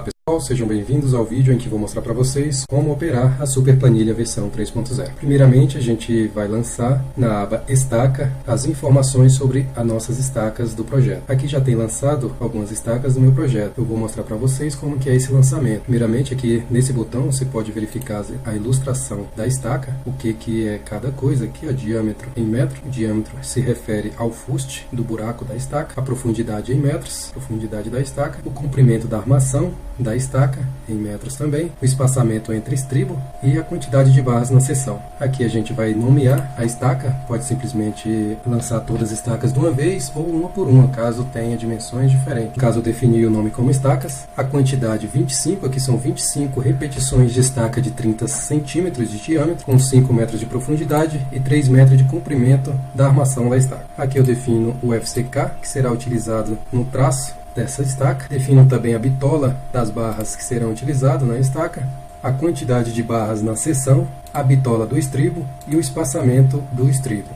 Pessoal, sejam bem-vindos ao vídeo em que vou mostrar para vocês como operar a Super Planilha versão 3.0. Primeiramente, a gente vai lançar na aba Estaca as informações sobre as nossas estacas do projeto. Aqui já tem lançado algumas estacas do meu projeto. Eu vou mostrar para vocês como que é esse lançamento. Primeiramente, aqui nesse botão você pode verificar a ilustração da estaca, o que é cada coisa. Aqui, o diâmetro em metro. O diâmetro se refere ao fuste do buraco da estaca, a profundidade em metros, profundidade da estaca, o comprimento da armação da estaca em metros também, o espaçamento entre estribo e a quantidade de barras na seção. Aqui a gente vai nomear a estaca, pode simplesmente lançar todas as estacas de uma vez ou uma por uma, caso tenha dimensões diferentes. Caso eu definir o nome como estacas, a quantidade 25, aqui são 25 repetições de estaca de 30 centímetros de diâmetro, com 5 metros de profundidade e 3 metros de comprimento da armação da estaca. Aqui eu defino o FCK, que será utilizado no traço dessa estaca. Defino também a bitola das barras que serão utilizadas na estaca, a quantidade de barras na seção, a bitola do estribo e o espaçamento do estribo.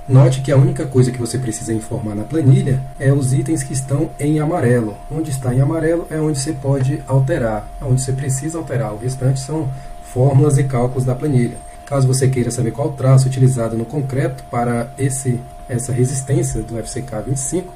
Note que a única coisa que você precisa informar na planilha é os itens que estão em amarelo. Onde está em amarelo é onde você pode alterar, onde você precisa alterar. O restante são fórmulas e cálculos da planilha. Caso você queira saber qual traço utilizado no concreto para essa resistência do FCK 25,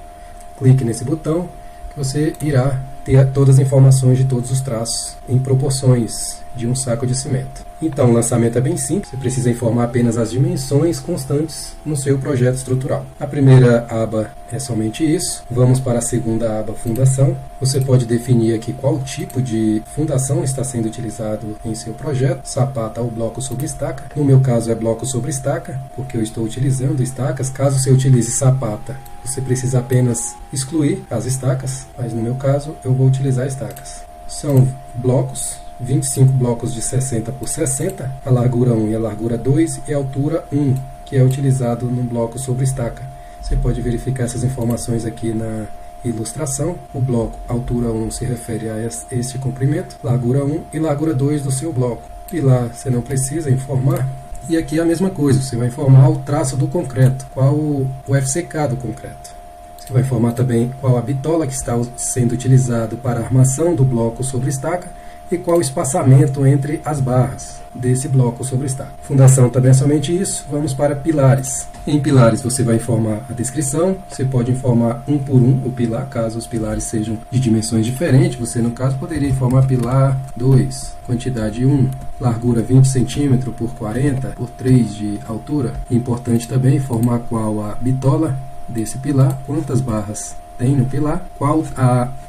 clique nesse botão que você irá ter todas as informações de todos os traços em proporções de um saco de cimento. Então, o lançamento é bem simples, você precisa informar apenas as dimensões constantes no seu projeto estrutural. A primeira aba é somente isso. Vamos para a segunda aba, Fundação. Você pode definir aqui qual tipo de fundação está sendo utilizado em seu projeto, sapata ou bloco sobre estaca. No meu caso é bloco sobre estaca, porque eu estou utilizando estacas. Caso você utilize sapata, você precisa apenas excluir as estacas, mas no meu caso eu vou utilizar estacas. São blocos, 25 blocos de 60 por 60, a largura 1 e a largura 2 e a altura 1, que é utilizado no bloco sobre estaca. Você pode verificar essas informações aqui na ilustração. O bloco altura 1 se refere a este comprimento, largura 1 e largura 2 do seu bloco. Pilar você não precisa informar. E aqui é a mesma coisa, você vai informar o traço do concreto, qual o FCK do concreto. Você vai informar também qual a bitola que está sendo utilizado para a armação do bloco sobre estaca e qual o espaçamento entre as barras desse bloco sobre estaca. Fundação também é somente isso. Vamos para pilares. Em pilares você vai informar a descrição, você pode informar um por um o pilar, caso os pilares sejam de dimensões diferentes. Você no caso poderia informar pilar 2, quantidade 1, largura 20 cm por 40 por 3 de altura. Importante também informar qual a bitola desse pilar, quantas barras tem no pilar, qual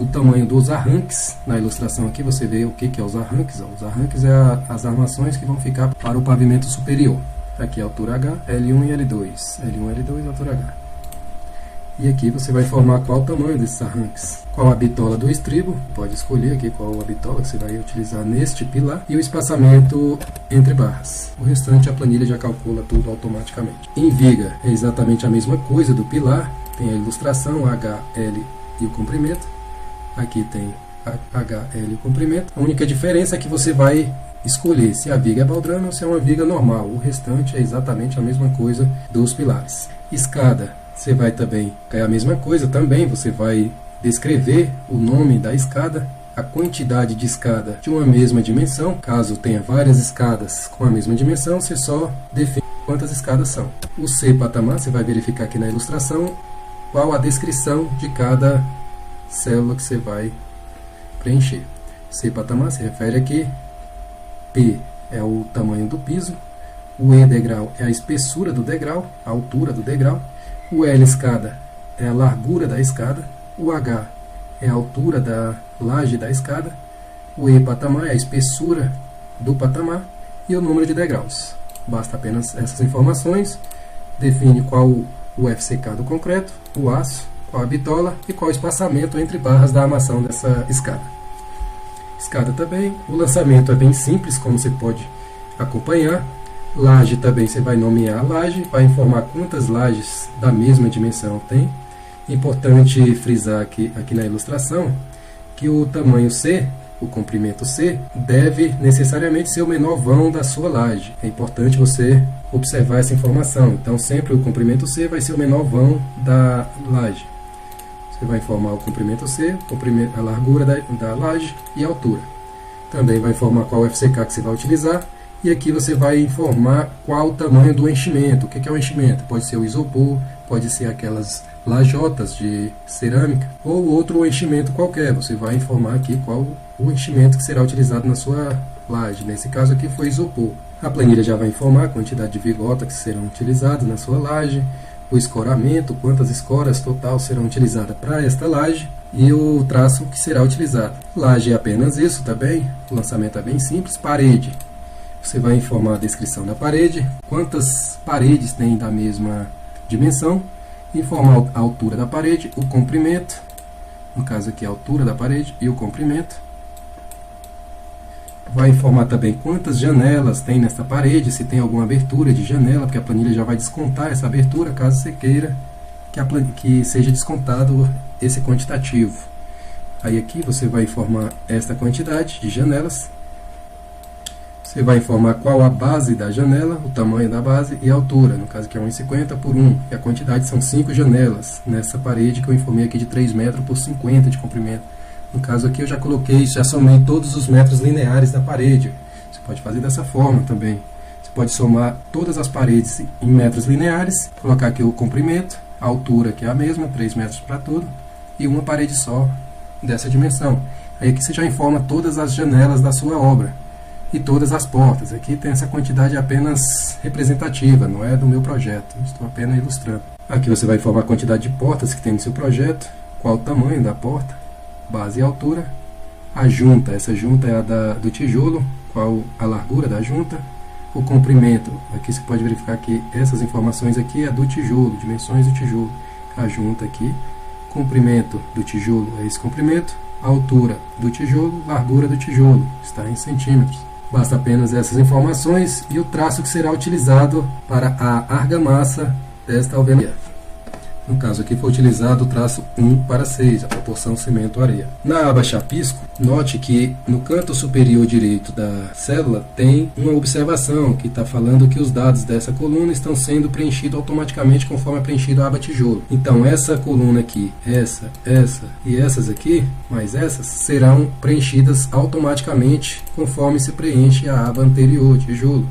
o tamanho dos arranques. Na ilustração aqui você vê o que é os arranques. Os arranques é as armações que vão ficar para o pavimento superior. Aqui é a altura H, L1 e L2. L1 e L2, altura H. E aqui você vai informar qual o tamanho desses arranques. Qual a bitola do estribo, pode escolher aqui qual a bitola que você vai utilizar neste pilar. E o espaçamento entre barras. O restante a planilha já calcula tudo automaticamente. Em viga é exatamente a mesma coisa do pilar. Tem a ilustração, H, L e o comprimento. Aqui tem H, L e o comprimento. A única diferença é que você vai escolher se a viga é baldrame ou se é uma viga normal. O restante é exatamente a mesma coisa dos pilares. Escada, você vai também, é a mesma coisa também. Você vai descrever o nome da escada, a quantidade de escada de uma mesma dimensão. Caso tenha várias escadas com a mesma dimensão, você só define quantas escadas são. O C patamar, você vai verificar aqui na ilustração qual a descrição de cada célula que você vai preencher. C patamar se refere aqui, P é o tamanho do piso, o E degrau é a espessura do degrau, a altura do degrau, o L escada é a largura da escada, o H é a altura da laje da escada, o E patamar é a espessura do patamar e o número de degraus. Basta apenas essas informações. Define qual o FCK do concreto, o aço, qual a bitola e qual o espaçamento entre barras da armação dessa escada. Escada também, o lançamento é bem simples, como você pode acompanhar. Laje também, você vai nomear a laje, vai informar quantas lajes da mesma dimensão tem. Importante frisar aqui na ilustração que o tamanho C, o comprimento C, deve necessariamente ser o menor vão da sua laje. É importante você observar essa informação. Então sempre o comprimento C vai ser o menor vão da laje. Você Você vai informar o comprimento C, a largura da laje e a altura. Também vai informar qual FCK que você vai utilizar. E aqui você vai informar qual o tamanho do enchimento. O que é o enchimento? Pode ser o isopor, pode ser aquelas lajotas de cerâmica ou outro enchimento qualquer. Você vai informar aqui qual o enchimento que será utilizado na sua laje. Nesse caso aqui foi isopor. A planilha já vai informar a quantidade de vigota que serão utilizadas na sua laje, o escoramento, quantas escoras total serão utilizadas para esta laje e o traço que será utilizado. Laje é apenas isso, tá bem? O lançamento é bem simples. Parede. Você vai informar a descrição da parede, quantas paredes tem da mesma dimensão, informar a altura da parede, o comprimento, no caso aqui a altura da parede e o comprimento. Vai informar também quantas janelas tem nesta parede, se tem alguma abertura de janela, porque a planilha já vai descontar essa abertura, caso você queira que seja descontado esse quantitativo. Aí aqui você vai informar esta quantidade de janelas. Você vai informar qual a base da janela, o tamanho da base e a altura, no caso que é 1,50 por 1, e a quantidade são 5 janelas nessa parede que eu informei aqui de 3 metros por 50 de comprimento. No caso aqui eu já coloquei, já somei todos os metros lineares da parede. Você pode fazer dessa forma também. Você pode somar todas as paredes em metros lineares, colocar aqui o comprimento, a altura que é a mesma, 3 metros para tudo, e uma parede só dessa dimensão. Aí aqui você já informa todas as janelas da sua obra. E todas as portas. Aqui tem essa quantidade apenas representativa, não é do meu projeto. Estou apenas ilustrando. Aqui você vai informar a quantidade de portas que tem no seu projeto, qual o tamanho da porta, base e altura. A junta, essa junta é a do tijolo, qual a largura da junta. O comprimento, aqui você pode verificar que essas informações aqui é do tijolo, dimensões do tijolo. A junta aqui, comprimento do tijolo é esse comprimento. A altura do tijolo, largura do tijolo, está em centímetros. Basta apenas essas informações e o traço que será utilizado para a argamassa desta alvenaria. No caso aqui foi utilizado o traço 1:6, a proporção cimento-areia. Na aba chapisco, note que no canto superior direito da célula tem uma observação que está falando que os dados dessa coluna estão sendo preenchidos automaticamente conforme é preenchido a aba tijolo. Então essa coluna aqui, essa e essas aqui, mais essas, serão preenchidas automaticamente conforme se preenche a aba anterior, tijolo,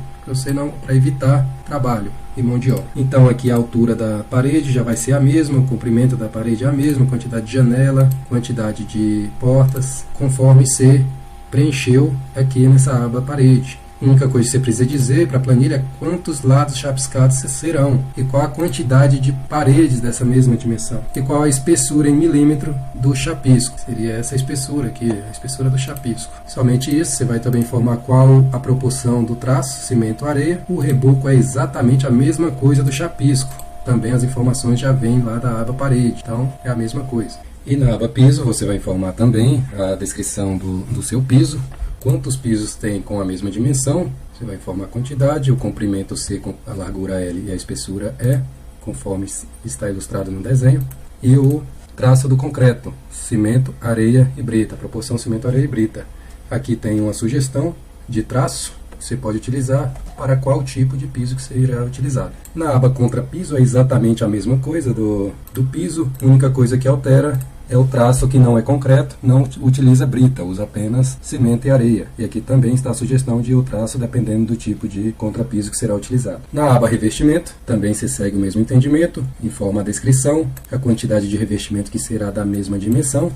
para evitar trabalho e mão de obra. Então aqui a altura da parede já vai ser a mesma, o comprimento da parede é a mesma, quantidade de janela, quantidade de portas, conforme você preencheu aqui nessa aba parede. A única coisa que você precisa dizer para a planilha é quantos lados chapiscados serão e qual a quantidade de paredes dessa mesma dimensão e qual a espessura em milímetro do chapisco. Seria essa espessura aqui, a espessura do chapisco. Somente isso. Você vai também informar qual a proporção do traço, cimento-areia. O reboco é exatamente a mesma coisa do chapisco. Também as informações já vêm lá da aba parede, então é a mesma coisa. E na aba piso você vai informar também a descrição do seu piso. Quantos pisos tem com a mesma dimensão, você vai informar a quantidade, o comprimento C com a largura L e a espessura E, conforme está ilustrado no desenho, e o traço do concreto, cimento, areia e brita, proporção cimento, areia e brita. Aqui tem uma sugestão de traço, você pode utilizar para qual tipo de piso que você irá utilizar. Na aba contra piso é exatamente a mesma coisa do piso, a única coisa que altera é o traço que não é concreto, não utiliza brita, usa apenas cimento e areia. E aqui também está a sugestão de o traço dependendo do tipo de contrapiso que será utilizado. Na aba revestimento, também se segue o mesmo entendimento, informa a descrição, a quantidade de revestimento que será da mesma dimensão.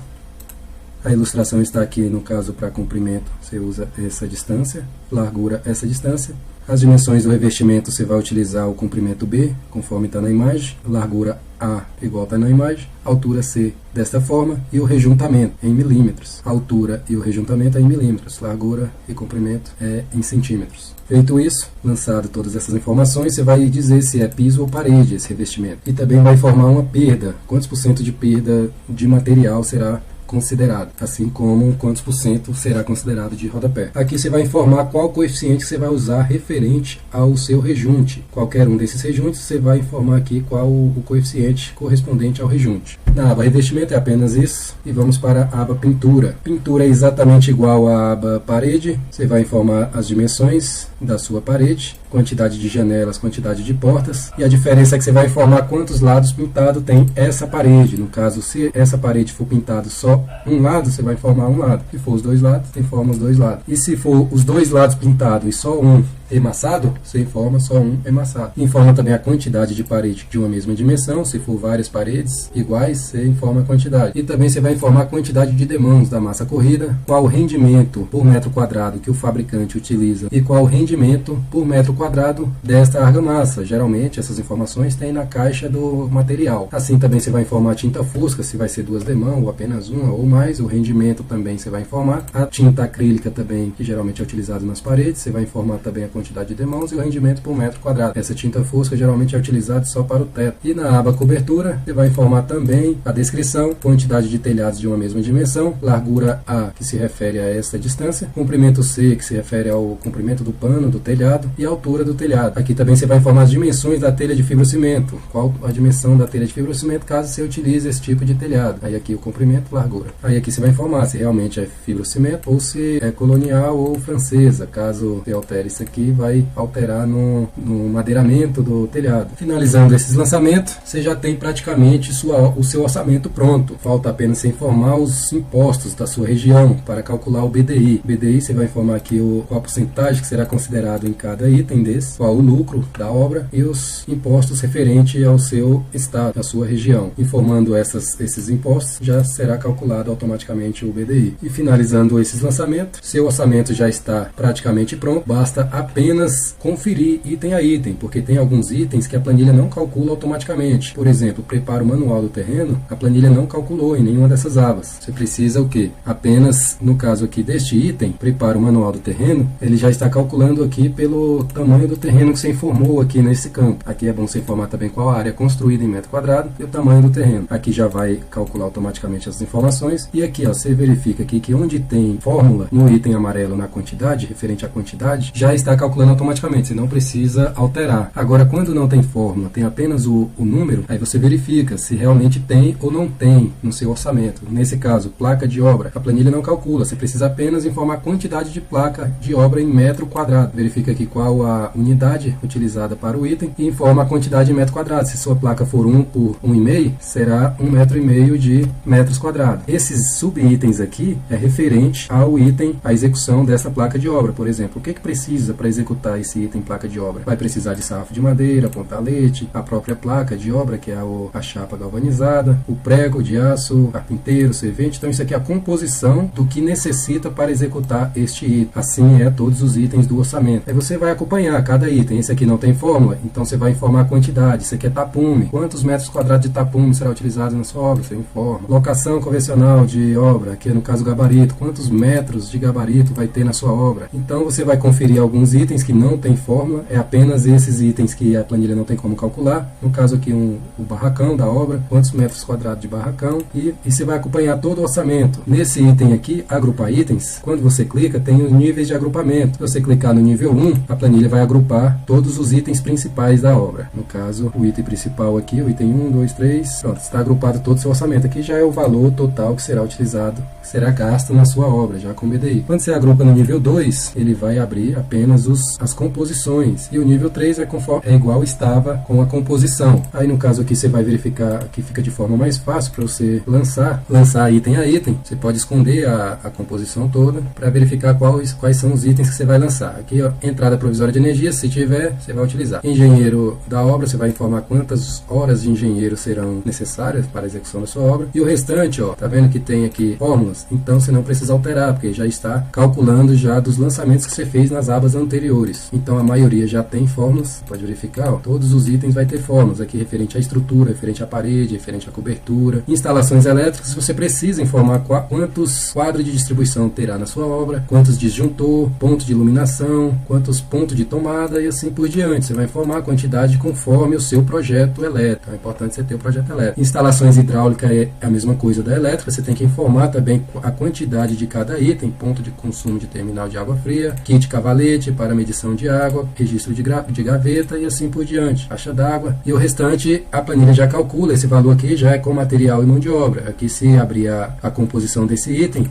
A ilustração está aqui, no caso, para comprimento, você usa essa distância, largura, essa distância. As dimensões do revestimento, você vai utilizar o comprimento B, conforme está na imagem, largura A, igual está na imagem, altura C, desta forma, e o rejuntamento, em milímetros. A altura e o rejuntamento é em milímetros, largura e comprimento é em centímetros. Feito isso, lançado todas essas informações, você vai dizer se é piso ou parede esse revestimento. E também vai informar uma perda, quantos por cento de perda de material será considerado, assim como quantos por cento será considerado de rodapé. Aqui você vai informar qual coeficiente você vai usar referente ao seu rejunte. Qualquer um desses rejuntes, você vai informar aqui qual o coeficiente correspondente ao rejunte. Na aba revestimento é apenas isso, e vamos para a aba pintura. Pintura é exatamente igual à aba parede, você vai informar as dimensões da sua parede, quantidade de janelas, quantidade de portas, e a diferença é que você vai informar quantos lados pintados tem essa parede. No caso, se essa parede for pintado só um lado, você vai informar um lado. Se for os dois lados, você informa os dois lados. E se for os dois lados pintados e só um emassado, você informa só um emassado. Informa também a quantidade de parede de uma mesma dimensão. Se for várias paredes iguais, você informa a quantidade. E também você vai informar a quantidade de demãos da massa corrida, qual o rendimento por metro quadrado que o fabricante utiliza e qual o rendimento por metro quadrado desta argamassa. Geralmente essas informações tem na caixa do material. Assim também você vai informar a tinta fusca, se vai ser 2 demãos ou apenas uma ou mais. O rendimento também você vai informar. A tinta acrílica também, que geralmente é utilizada nas paredes, você vai informar também a quantidade de demãos e o rendimento por metro quadrado. Essa tinta fusca geralmente é utilizada só para o teto. E na aba cobertura, você vai informar também a descrição, quantidade de telhados de uma mesma dimensão, largura A, que se refere a essa distância, comprimento C, que se refere ao comprimento do pano do telhado, e a altura do telhado. Aqui também você vai informar as dimensões da telha de fibrocimento, qual a dimensão da telha de fibrocimento caso você utilize esse tipo de telhado. Aí aqui o comprimento, largura. Aí aqui você vai informar se realmente é fibrocimento ou se é colonial ou francesa. Caso você altere isso aqui, vai alterar no madeiramento do telhado. Finalizando esses lançamentos, você já tem praticamente o seu orçamento pronto. Falta apenas você informar os impostos da sua região para calcular o BDI. BDI você vai informar aqui qual a porcentagem que será considerado em cada item desse, qual o lucro da obra e os impostos referentes ao seu estado, à sua região. Informando esses impostos, já será calculado automaticamente o BDI. E finalizando esses lançamentos, seu orçamento já está praticamente pronto. Basta apenas conferir item a item, porque tem alguns itens que a planilha não calcula automaticamente. Por exemplo, preparo manual do terreno, a planilha não calculou em nenhuma dessas abas. Você precisa o quê? Apenas, no caso aqui deste item, preparo manual do terreno, ele já está calculando aqui pelo tamanho do terreno que você informou aqui nesse campo. Aqui é bom você informar também qual a área construída em metro quadrado e o tamanho do terreno. Aqui já vai calcular automaticamente as informações. E aqui, ó, você verifica aqui que onde tem fórmula, no item amarelo na quantidade, referente à quantidade, já está calculando automaticamente, você não precisa alterar. Agora, quando não tem fórmula, tem apenas o número, aí você verifica se realmente tem ou não tem no seu orçamento. Nesse caso, placa de obra, a planilha não calcula, você precisa apenas informar a quantidade de placa de obra em metro quadrado. Verifica aqui qual a unidade utilizada para o item e informa a quantidade em metro quadrado. Se sua placa for 1 por 1,5, será 1,5 metro de metros quadrados. Esses subitens aqui é referente ao item, a execução dessa placa de obra. Por exemplo, o que precisa para executar esse item placa de obra? Vai precisar de sarrafo de madeira, pontalete, a própria placa de obra, que é a chapa galvanizada, o prego de aço, carpinteiro, servente. Então isso aqui é a composição do que necessita para executar este item. Assim é todos os itens do orçamento. Aí você vai acompanhar cada item. Esse aqui não tem fórmula, então você vai informar a quantidade. Isso aqui é tapume. Quantos metros quadrados de tapume será utilizado na sua obra? Você informa. Locação convencional de obra, que é no caso gabarito. Quantos metros de gabarito vai ter na sua obra? Então você vai conferir alguns itens que não tem fórmula, é apenas esses itens que a planilha não tem como calcular. No caso aqui o barracão da obra, quantos metros quadrados de barracão, e você vai acompanhar todo o orçamento. Nesse item aqui, agrupar itens, quando você clica tem os níveis de agrupamento. Se você clicar no nível 1, a planilha vai agrupar todos os itens principais da obra. No caso, o item principal aqui, o item 1, 2, 3, pronto, está agrupado todo o seu orçamento. Aqui já é o valor total que será utilizado, que será gasto na sua obra, já com BDI. Quando você agrupa no nível 2, ele vai abrir apenas as composições. E o nível 3 é igual estava com a composição. Aí no caso aqui você vai verificar que fica de forma mais fácil para você lançar item a item. Você pode esconder a composição toda para verificar quais são os itens que você vai lançar. Aqui, ó, entrada provisória de energia, se tiver, você vai utilizar. Engenheiro da obra, você vai informar quantas horas de engenheiro serão necessárias para a execução da sua obra. E o restante, ó, tá vendo que tem aqui fórmulas? Então você não precisa alterar, porque já está calculando já dos lançamentos que você fez nas abas anteriores. Então a maioria já tem fórmulas, pode verificar, ó, todos os itens vai ter fórmulas, aqui referente à estrutura, referente à parede, referente à cobertura. Instalações elétricas, você precisa informar quantos quadros de distribuição terá na sua obra, quantos disjuntor, ponto de iluminação, quantos pontos de tomada e assim por diante. Você vai informar a quantidade conforme o seu projeto elétrico. É importante você ter o projeto elétrico. Instalações hidráulicas é a mesma coisa da elétrica, você tem que informar também a quantidade de cada item, ponto de consumo de terminal de água fria, kit cavalete para medição de água, registro de gaveta e assim por diante, caixa d'água. E o restante, a planilha já calcula, esse valor aqui já é com material e mão de obra. Aqui, se abrir a composição desse item,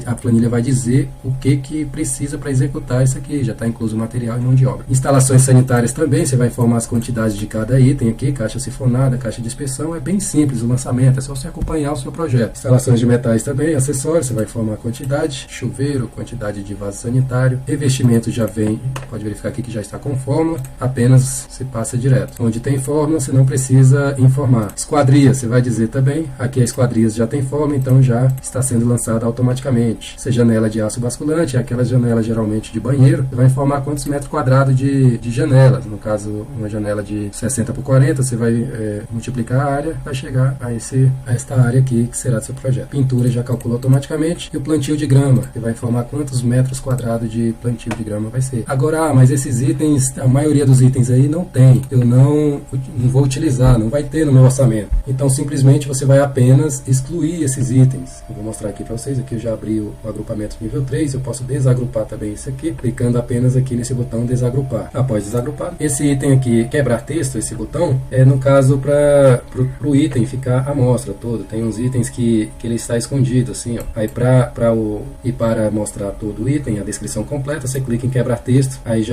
a planilha vai dizer o que precisa para executar isso aqui, já está incluso o material e mão de obra. Instalações sanitárias também, você vai informar as quantidades de cada item aqui, caixa sifonada, caixa de inspeção, é bem simples o lançamento, é só você acompanhar o seu projeto. Instalações de metais também, acessórios, você vai informar a quantidade, chuveiro, quantidade de vaso sanitário, revestimento já vem, pode verificar aqui que já está com fórmula, apenas se passa direto. Onde tem fórmula, você não precisa informar. Esquadrias, você vai dizer também, aqui a esquadrias já tem fórmula, então já está sendo lançada automaticamente. Se janela de aço basculante, é aquela janela geralmente de banheiro, você vai informar quantos metros quadrados de janelas. No caso, uma janela de 60 por 40, você vai multiplicar a área, vai chegar a esta área aqui que será do seu projeto. Pintura já calcula automaticamente. E o plantio de grama, você vai informar quantos metros quadrados de plantio de grama vai ser. Agora, mas esses itens, a maioria dos itens aí não tem. Eu não vou utilizar, não vai ter no meu orçamento. Então, simplesmente você vai apenas excluir esses itens. Eu vou mostrar aqui para vocês. Aqui eu já abri o agrupamento nível 3. Eu posso desagrupar também isso aqui, clicando apenas aqui nesse botão desagrupar. Após desagrupar, esse item aqui, quebrar texto, esse botão, é no caso para o item ficar a amostra todo. Tem uns itens que ele está escondido, assim, ó. Aí para mostrar todo o item, a descrição completa, você clica em quebrar texto, aí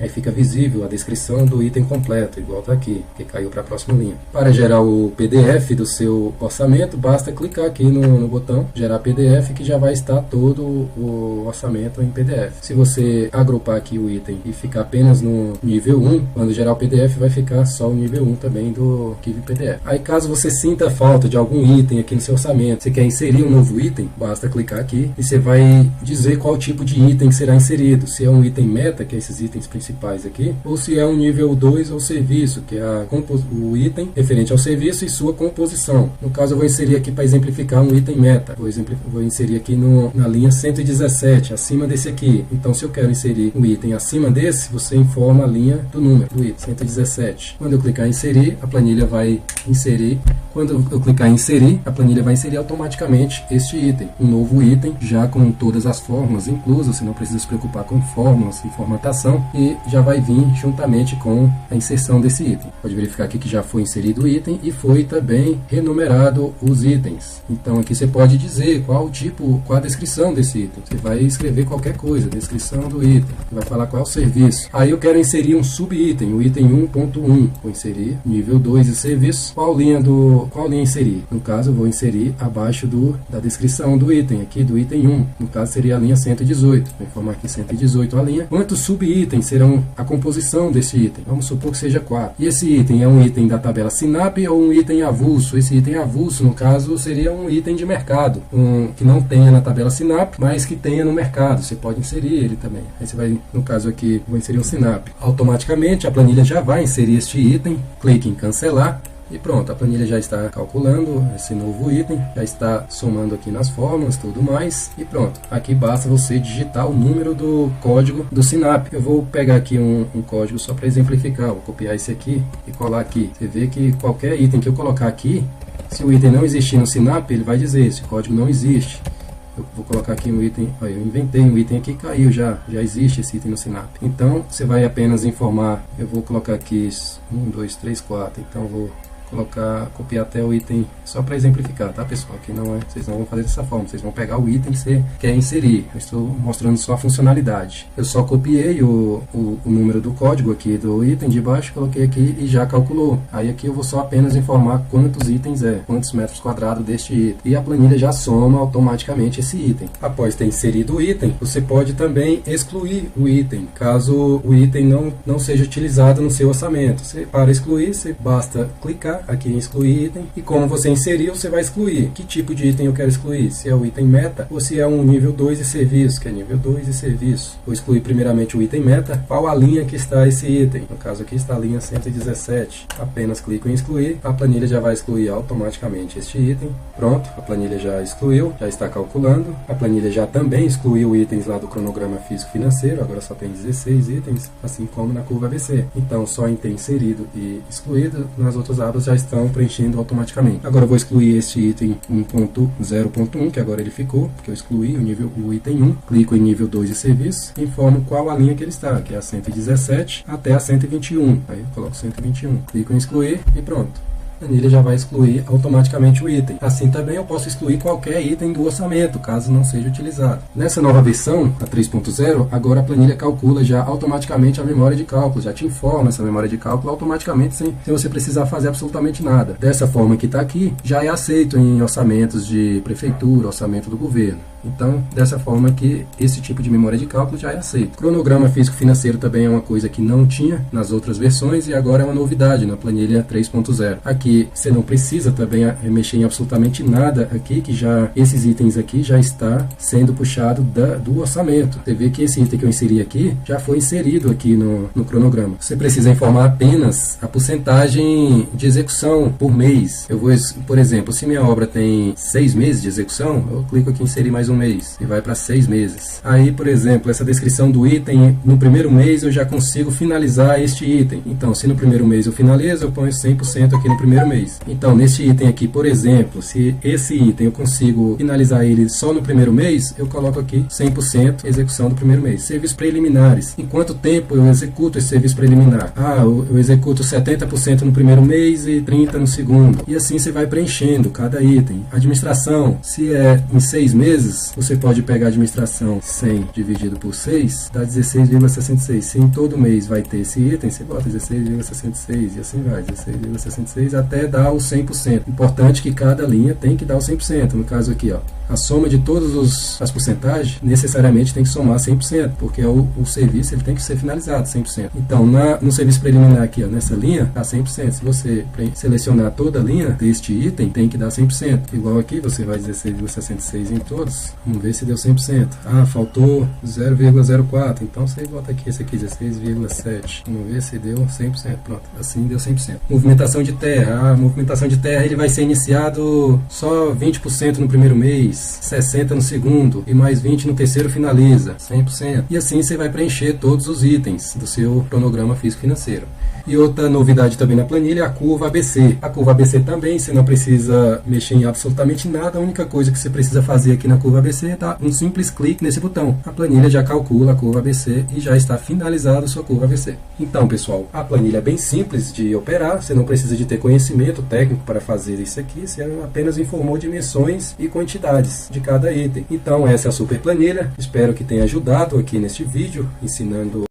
fica visível a descrição do item completo, igual tá aqui, que caiu para a próxima linha. Para gerar o PDF do seu orçamento, basta clicar aqui no botão gerar PDF, que já vai estar todo o orçamento em PDF. Se você agrupar aqui o item e ficar apenas no nível 1, quando gerar o PDF vai ficar só o nível 1 também do arquivo PDF. Aí, caso você sinta falta de algum item aqui no seu orçamento, você quer inserir um novo item, basta clicar aqui e você vai dizer qual tipo de item será inserido, se é um item meta, que é esses itens principais aqui, ou se é um nível 2 ou serviço, que é o item referente ao serviço e sua composição. No caso, eu vou inserir aqui para exemplificar um item meta. Vou inserir aqui na linha 117, acima desse aqui. Então, se eu quero inserir um item acima desse, você informa a linha do número do item, 117. Quando eu clicar em inserir, a planilha vai inserir. Quando eu clicar em inserir, a planilha vai inserir automaticamente este item, um novo item, já com todas as fórmulas inclusas. Você não precisa se preocupar com fórmulas e formatação, e já vai vir juntamente com a inserção desse item. Pode verificar aqui que já foi inserido o item e foi também renumerado os itens. Então aqui você pode dizer qual a descrição desse item. Você vai escrever qualquer coisa, descrição do item, vai falar qual é o serviço. Aí eu quero inserir um sub-item, o item 1.1. Vou inserir nível 2 de serviço. Qual linha inserir? No caso, eu vou inserir abaixo da descrição do item, aqui do item 1. No caso, seria a linha 118. Vou informar aqui 118 a linha. Quantos sub-itens serão a composição desse item? Vamos supor que seja 4. E esse item é um item da tabela SINAP ou um item avulso? Esse item avulso, no caso, seria um item de mercado, que não tenha na tabela SINAP, mas que tenha no mercado. Você pode inserir ele também. Aí você vai, no caso aqui, vou inserir um SINAP. Automaticamente, a planilha já vai inserir este item. Clique em cancelar. E pronto, a planilha já está calculando esse novo item, já está somando aqui nas fórmulas, tudo mais, e pronto. Aqui basta você digitar o número do código do SINAP. Eu vou pegar aqui um código só para exemplificar, vou copiar esse aqui e colar aqui. Você vê que qualquer item que eu colocar aqui, se o item não existir no SINAP, ele vai dizer, esse código não existe. Eu vou colocar aqui um item, olha, eu inventei um item aqui, caiu já existe esse item no SINAP. Então, você vai apenas informar, eu vou colocar aqui 1, 2, 3, 4, então vou copiar até o item, só para exemplificar, tá pessoal? Aqui não é, vocês não vão fazer dessa forma, vocês vão pegar o item que você quer inserir. Eu estou mostrando só a funcionalidade. Eu só copiei o número do código aqui do item de baixo, coloquei aqui e já calculou. Aí aqui eu vou só apenas informar quantos itens quantos metros quadrados deste item. E a planilha já soma automaticamente esse item. Após ter inserido o item, você pode também excluir o item, caso o item não seja utilizado no seu orçamento. Para excluir, você basta clicar aqui em excluir item, e como você inseriu, você vai excluir. Que tipo de item eu quero excluir? Se é o item meta ou se é um nível 2 de serviço, que é nível 2 de serviço. Vou excluir primeiramente o item meta. Qual a linha que está esse item? No caso aqui está a linha 117. Apenas clico em excluir, a planilha já vai excluir automaticamente este item. Pronto, a planilha já excluiu, já está calculando. A planilha já também excluiu itens lá do cronograma físico financeiro, agora só tem 16 itens, assim como na curva ABC. Então, só em ter inserido e excluído, nas outras abas elas já estão preenchendo automaticamente. Agora eu vou excluir este item 1.0.1, que agora ele ficou, porque eu excluí o item 1. Clico em nível 2 de serviço, informo qual a linha que ele está, que é a 117 até a 121. Aí eu coloco 121. Clico em excluir e pronto. A planilha já vai excluir automaticamente o item. Assim também eu posso excluir qualquer item do orçamento, caso não seja utilizado. Nessa nova versão, a 3.0, agora a planilha calcula já automaticamente a memória de cálculo, já te informa essa memória de cálculo automaticamente sem você precisar fazer absolutamente nada. Dessa forma que está aqui, já é aceito em orçamentos de prefeitura, orçamento do governo. Então, dessa forma que esse tipo de memória de cálculo já é aceito. Cronograma físico-financeiro também é uma coisa que não tinha nas outras versões e agora é uma novidade na planilha 3.0. Aqui você não precisa também mexer em absolutamente nada aqui, que já esses itens aqui já está sendo puxado do orçamento. Você vê que esse item que eu inseri aqui já foi inserido aqui no cronograma. Você precisa informar apenas a porcentagem de execução por mês. Eu vou, por exemplo, se minha obra tem 6 meses de execução, eu clico aqui em inserir mais um mês e vai para 6 meses. Aí, por exemplo, essa descrição do item, no primeiro mês eu já consigo finalizar este item. Então, se no primeiro mês eu finalizo, eu ponho 100% aqui no primeiro mês. Então, neste item aqui, por exemplo, se esse item eu consigo finalizar ele só no primeiro mês, eu coloco aqui 100% execução do primeiro mês. Serviços preliminares. Em quanto tempo eu executo esse serviço preliminar? Eu executo 70% no primeiro mês e 30% no segundo. E assim você vai preenchendo cada item. Administração, se é em 6 meses, você pode pegar a administração 100 dividido por 6, dá 16,66. Se em todo mês vai ter esse item, você bota 16,66 e assim vai, 16,66 até dar o 100%. Importante que cada linha tem que dar o 100%. No caso aqui, ó, a soma de todas as porcentagens necessariamente tem que somar 100%, porque o serviço ele tem que ser finalizado 100%. Então, no serviço preliminar aqui, ó, nessa linha, dá 100%. Se você selecionar toda a linha deste item, tem que dar 100%. Igual aqui, você vai 16,66 em todos. Vamos ver se deu 100%. Faltou 0,04. Então, você bota aqui esse aqui, 16,7. Vamos ver se deu 100%. Pronto, assim deu 100%. Movimentação de terra. A movimentação de terra ele vai ser iniciado só 20% no primeiro mês, 60% no segundo e mais 20% no terceiro finaliza, 100%. E assim você vai preencher todos os itens do seu cronograma físico-financeiro. E outra novidade também na planilha é a curva ABC. A curva ABC também, você não precisa mexer em absolutamente nada. A única coisa que você precisa fazer aqui na curva ABC é dar um simples clique nesse botão. A planilha já calcula a curva ABC e já está finalizada a sua curva ABC. Então, pessoal, a planilha é bem simples de operar. Você não precisa de ter conhecimento técnico para fazer isso aqui. Você apenas informou dimensões e quantidades de cada item. Então, essa é a super planilha. Espero que tenha ajudado aqui neste vídeo, ensinando